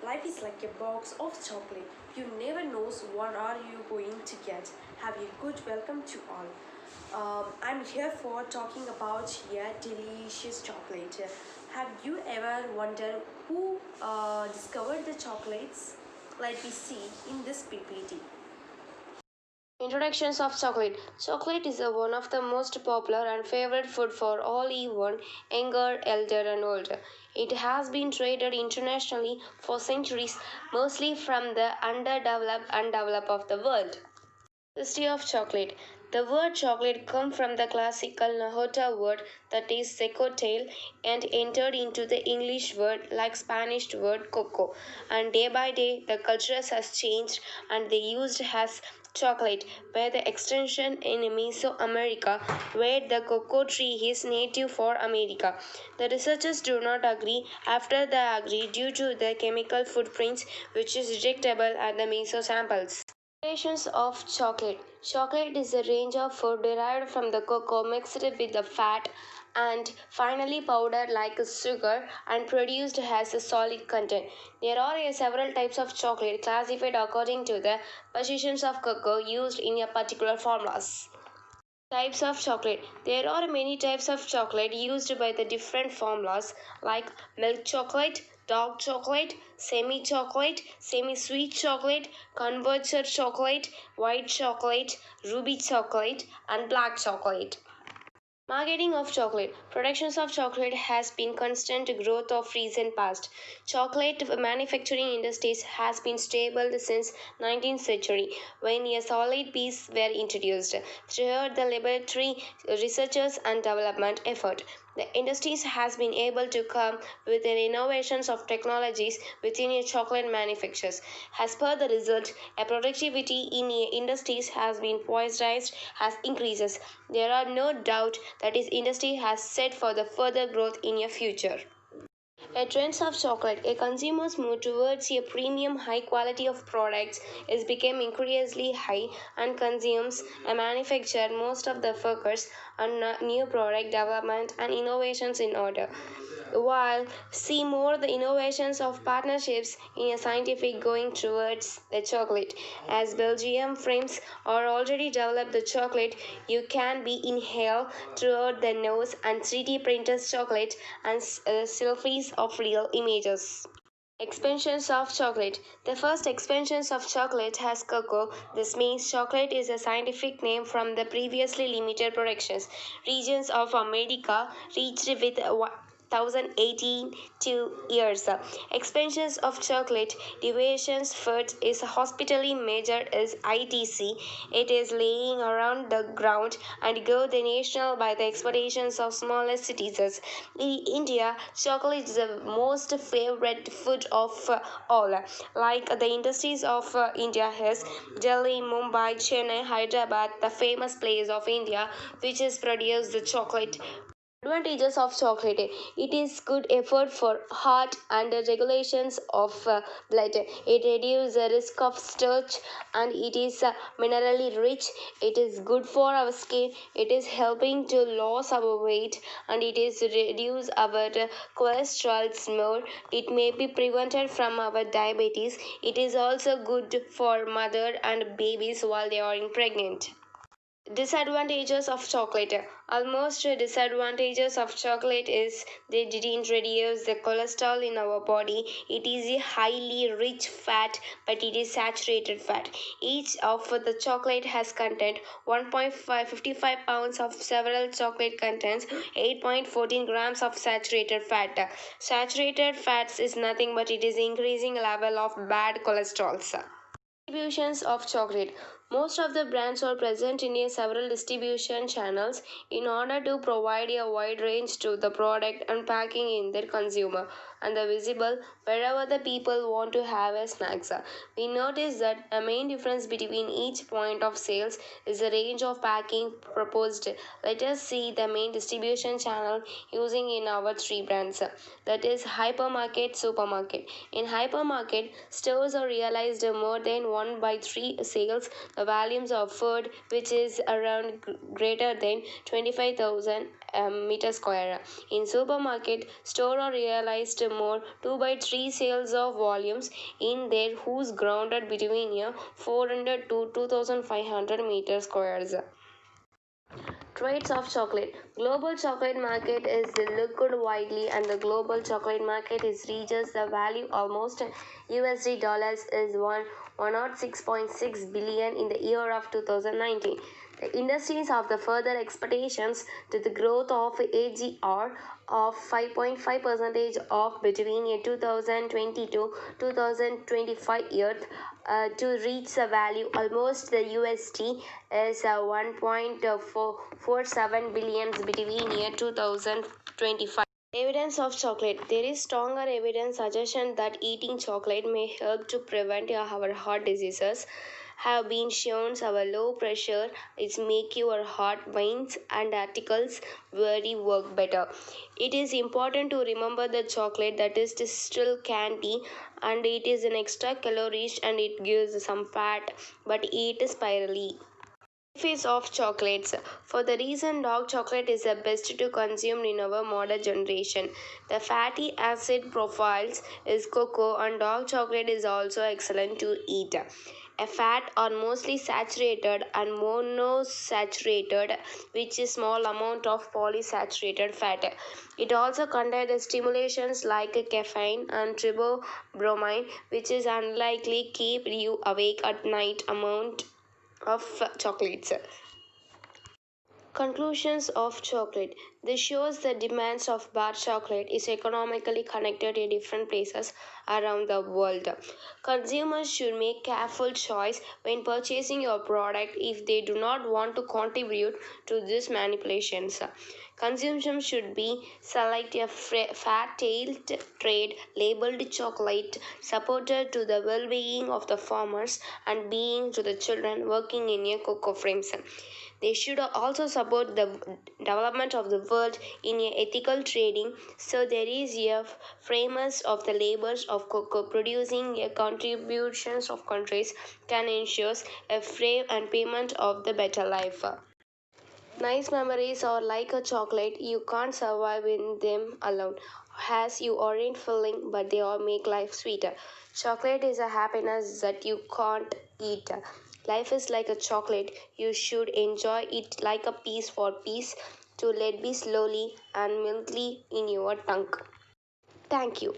Life is like a box of chocolate. You never knows what are you going to get. Have a good welcome to all. I'm here for talking about a delicious chocolate. Have you ever wondered who discovered the chocolates? Let me see in this PPT. Introductions of chocolate. Chocolate is one of the most popular and favorite food for all even younger, elder and older. It has been traded internationally for centuries, mostly from the underdeveloped and developed of the world. History of chocolate. The word chocolate comes from the classical Nahuatl word that is secotail and entered into the English word like Spanish word cocoa. And day by day the culture has changed and they used as chocolate where the extension in Mesoamerica where the cocoa tree is native for America. The researchers do not agree after they agree due to the chemical footprints which is detectable at the meso samples. Variations of chocolate. Chocolate is a range of food derived from the cocoa mixed with the fat and finally powdered like sugar and produced as a solid content. There are several types of chocolate classified according to the positions of cocoa used in a particular formulas. Types of chocolate. There are many types of chocolate used by the different formulas like milk chocolate, dark chocolate, semi-chocolate, semi-sweet chocolate, converted chocolate, white chocolate, ruby chocolate, and black chocolate. Marketing of chocolate. Productions of chocolate has been constant growth of recent past. Chocolate manufacturing industries has been stable since 19th century when a solid piece were introduced. Throughout the laboratory researchers and development effort, the industries has been able to come with the innovations of technologies within a chocolate manufacturers. As per the result, a productivity in industries has been poised has increases. There are no doubt that this industry has set for the further growth in a future. A trends of chocolate, a consumer's move towards a premium high quality of products is become increasingly high and consumes a manufacture most of the focus on new product development and innovations in order. While see more the innovations of partnerships in a scientific going towards the chocolate. As Belgium frames are already developed the chocolate, you can be inhale throughout the nose and 3D printers chocolate and selfies of real images. Expansions of chocolate. The first expansions of chocolate has cocoa. This means chocolate is a scientific name from the previously limited productions. Regions of America reached with 1018 years. Expansions of chocolate deviations food is hospitally measured as ITC. It is laying around the ground and go the national by the expectations of smaller cities. In India, chocolate is the most favorite food of all. Like the industries of India has Delhi, Mumbai, Chennai, Hyderabad, the famous place of India, which has produced the chocolate. Advantages of chocolate. It is good effort for heart and the regulations of blood. It reduces the risk of starch and it is minerally rich. It is good for our skin. It is helping to lose our weight and it is reduce our cholesterol more. It may be prevented from our diabetes. It is also good for mother and babies while they are pregnant. Disadvantages of chocolate. Almost disadvantages of chocolate is they didn't reduce the cholesterol in our body. It is a highly rich fat, but it is saturated fat. Each of the chocolate has content 1.55 pounds of several chocolate contains 8.14 grams of saturated fat. Saturated fats is nothing but it is increasing level of bad cholesterol. Distributions of chocolate. Most of the brands are present in several distribution channels in order to provide a wide range to the product and packing in their consumer and the visible wherever the people want to have a snacks. We notice that a main difference between each point of sales is the range of packing proposed. Let us see the main distribution channel using in our three brands. That is hypermarket, supermarket. In hypermarket, stores are realized more than 1 by 3 sales the volumes of food, which is around greater than 25,000 meter square. In supermarket, store or realized more 2 by 3 sales of volumes in there whose grounded between 400 to 2,500 meter squares. Traits of chocolate. Global chocolate market is looked widely and the global chocolate market is reaches the value almost USD dollars is 106.6 billion in the year of 2019. The industries of the further expectations to the growth of AGR of 5.5 percentage of between 2020 to 2025 year to reach the value almost the USD is 1.47 billions between year 2025. Evidence of chocolate. There is stronger evidence suggestion that eating chocolate may help to prevent our heart diseases. Have been shown our low pressure is make your heart veins and articles very work better. It is important to remember the chocolate that is still candy and it is an extra calories and it gives some fat but eat spirally. Benefits of chocolates. For the reason dark chocolate is the best to consume in our modern generation. The fatty acid profiles is cocoa and dark chocolate is also excellent to eat. A fat are mostly saturated and monosaturated, which is small amount of polysaturated fat. It also contains the stimulations like caffeine and tribobromine, which is unlikely keep you awake at night amount of chocolates. Conclusions of chocolate. This shows the demands of bar chocolate is economically connected in different places around the world. Consumers should make careful choice when purchasing your product if they do not want to contribute to these manipulations. Consumption should be select a fat-tailed trade labeled chocolate supported to the well-being of the farmers and being to the children working in a cocoa frames. They should also support the development of the world in a ethical trading. So there is a framers of the labors of cocoa producing a contributions of countries can ensure a frame and payment of the better life. Nice memories are like a chocolate, you can't survive in them alone. As you aren't filling, but they all make life sweeter. Chocolate is a happiness that you can't eat. Life is like a chocolate, you should enjoy it like a piece for piece to let be slowly and milky in your tongue. Thank you.